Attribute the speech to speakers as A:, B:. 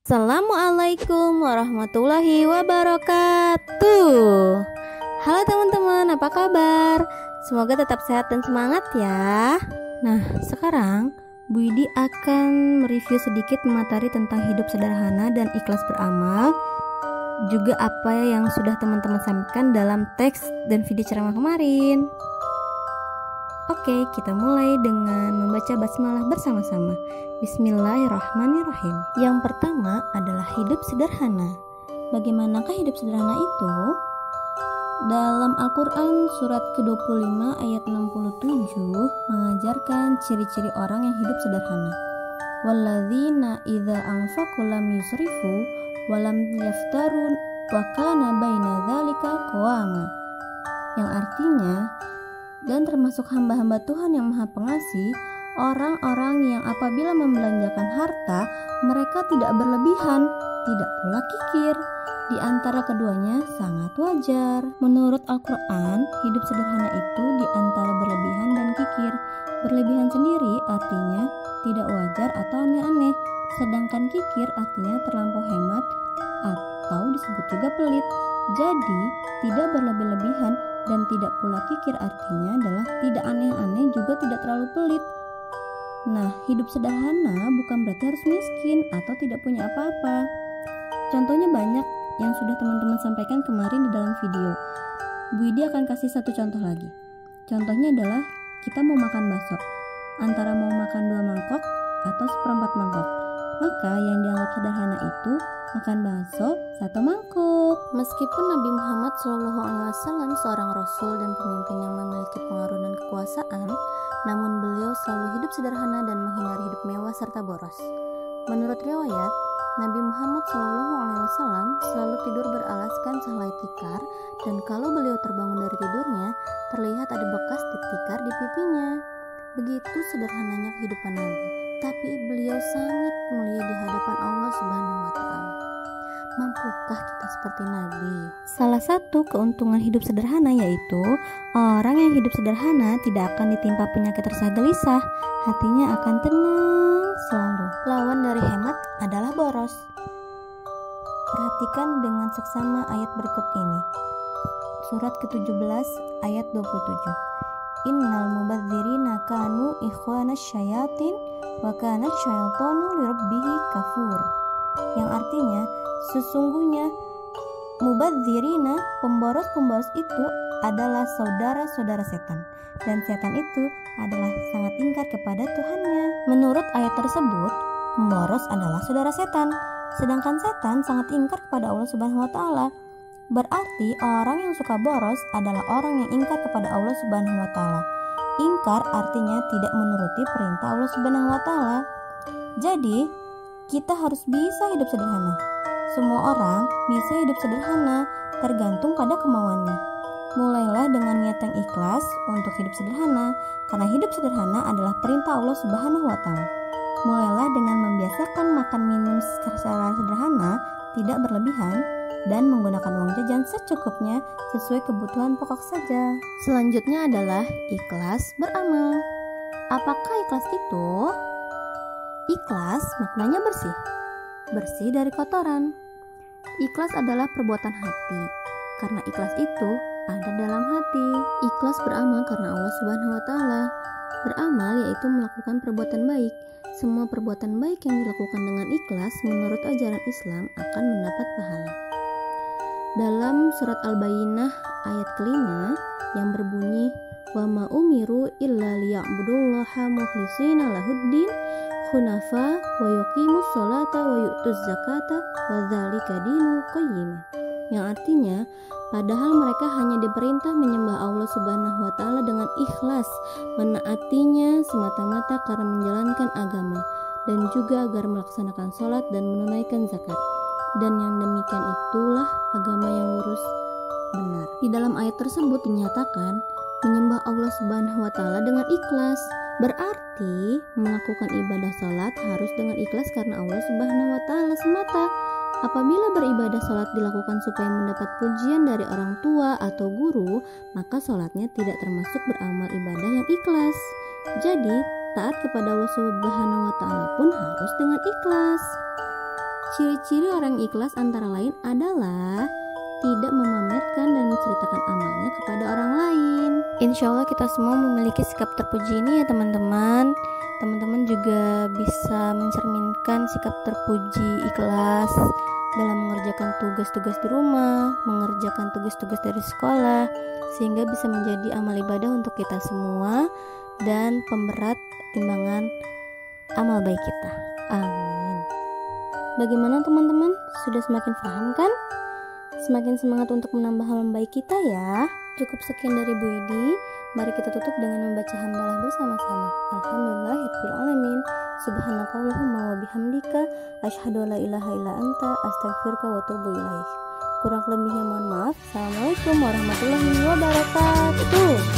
A: Assalamualaikum warahmatullahi wabarakatuh. Halo teman-teman, apa kabar? Semoga tetap sehat dan semangat ya. Nah, sekarang Bu Idi akan mereview sedikit materi tentang hidup sederhana dan ikhlas beramal, juga apa yang sudah teman-teman sampaikan dalam teks dan video ceramah kemarin. Oke, kita mulai dengan membaca basmalah bersama-sama. Bismillahirrahmanirrahim. Yang pertama adalah hidup sederhana. Bagaimanakah hidup sederhana itu? Dalam Al-Quran surat ke-25 ayat 67 mengajarkan ciri-ciri orang yang hidup sederhana. Walladzina idza anfaqu lam yusrifu wa lam yaftarun wa kana baina dzalika qawama. Yang artinya, dan termasuk hamba-hamba Tuhan yang Maha Pengasih, orang-orang yang apabila membelanjakan harta, mereka tidak berlebihan, tidak pula kikir. Di antara keduanya sangat wajar. Menurut Al-Quran, hidup sederhana itu di antara berlebihan dan kikir. Berlebihan sendiri artinya tidak wajar atau aneh-aneh, sedangkan kikir artinya terlampau hemat atau disebut juga pelit. Jadi, tidak berlebih-lebihan dan tidak pula kikir artinya adalah tidak aneh-aneh juga tidak terlalu pelit. Nah, hidup sederhana bukan berarti harus miskin atau tidak punya apa-apa. Contohnya banyak yang sudah teman-teman sampaikan kemarin di dalam video. Bu Idi akan kasih satu contoh lagi. Contohnya adalah kita mau makan bakso, antara mau makan 2 mangkok atau seperempat mangkok. Maka yang dianggap sederhana itu makan bakso 1 mangkuk. Meskipun Nabi Muhammad SAW seorang rasul dan pemimpin yang memiliki pengaruh dan kekuasaan, namun beliau selalu hidup sederhana dan menghindari hidup mewah serta boros. Menurut riwayat, Nabi Muhammad SAW selalu tidur beralaskan sehelai tikar, dan kalau beliau terbangun dari tidurnya, terlihat ada bekas tikar di pipinya. Begitu sederhananya kehidupan Nabi, tapi beliau sangat mulia di hadapan Allah Subhanahu wa Ta'ala. Mampukah kita seperti Nabi? Salah satu keuntungan hidup sederhana yaitu orang yang hidup sederhana tidak akan ditimpa penyakit resah gelisah, hatinya akan tenang selalu. Lawan dari hemat adalah boros. Perhatikan dengan seksama ayat berikut ini. Surat ke-17 ayat 27. Innal mubadzirina kanu ikhwanas syayatin wa kana syaitanu lirabbihi kafur. Yang artinya, sesungguhnya mubadzirina, pemboros-pemboros itu adalah saudara-saudara setan, dan setan itu adalah sangat ingkar kepada Tuhannya. Menurut ayat tersebut, pemboros adalah saudara setan, sedangkan setan sangat ingkar kepada Allah Subhanahu wa Ta'ala. Berarti orang yang suka boros adalah orang yang ingkar kepada Allah Subhanahu wa Ta'ala. Ingkar artinya tidak menuruti perintah Allah Subhanahu wa Ta'ala. Jadi, kita harus bisa hidup sederhana. Semua orang bisa hidup sederhana, tergantung pada kemauannya. Mulailah dengan niat yang ikhlas untuk hidup sederhana, karena hidup sederhana adalah perintah Allah Subhanahu wa Ta'ala. Mulailah dengan membiasakan makan minum secara sederhana, tidak berlebihan, dan menggunakan uang jajan secukupnya sesuai kebutuhan pokok saja. Selanjutnya adalah ikhlas beramal. Apakah ikhlas itu? Ikhlas maknanya bersih, bersih dari kotoran. Ikhlas adalah perbuatan hati, karena ikhlas itu ada dalam hati. Ikhlas beramal karena Allah Subhanahu wa Ta'ala. Beramal yaitu melakukan perbuatan baik. Semua perbuatan baik yang dilakukan dengan ikhlas menurut ajaran Islam akan mendapat pahala. Dalam surat Al-Bayyinah ayat ke-5 yang berbunyi, wa ma umiru illa liya'budullaha mukhlishina lahuddin hunafa wa yuqimus sholata wa yu'tuz zakata wa dzalika dinul qayyimah. Yang artinya, padahal mereka hanya diperintah menyembah Allah Subhanahu wa Ta'ala dengan ikhlas, menaatinya semata-mata karena menjalankan agama, dan juga agar melaksanakan sholat dan menunaikan zakat. Dan yang demikian itulah agama yang lurus benar. Di dalam ayat tersebut dinyatakan menyembah Allah Subhanahu wa Ta'ala dengan ikhlas. Berarti melakukan ibadah sholat harus dengan ikhlas karena Allah Subhanahu wa Ta'ala semata. Apabila beribadah sholat dilakukan supaya mendapat pujian dari orang tua atau guru, maka sholatnya tidak termasuk beramal ibadah yang ikhlas. Jadi, taat kepada Allah Subhanahu wa Ta'ala pun harus dengan ikhlas. Ciri-ciri orang ikhlas antara lain adalah tidak memamerkan dan menceritakan amalnya kepada orang lain. Insya Allah kita semua memiliki sikap terpuji ini ya teman-teman. Teman-teman juga bisa mencerminkan sikap terpuji ikhlas dalam mengerjakan tugas-tugas di rumah, mengerjakan tugas-tugas dari sekolah, sehingga bisa menjadi amal ibadah untuk kita semua dan pemberat timbangan amal baik kita. Amin. Bagaimana teman-teman? Sudah semakin paham kan? Semakin semangat untuk menambah amal baik kita ya. Cukup sekian dari Bu Idi. Mari kita tutup dengan membaca hamdalah bersama-sama. Alhamdulillahirabbil alamin. Subhanakallahumma wa bihamdika asyhadu an la ilaha illa anta astaghfiruka wa atubu ilaik. Kurang lebihnya mohon maaf. Assalamualaikum warahmatullahi wabarakatuh.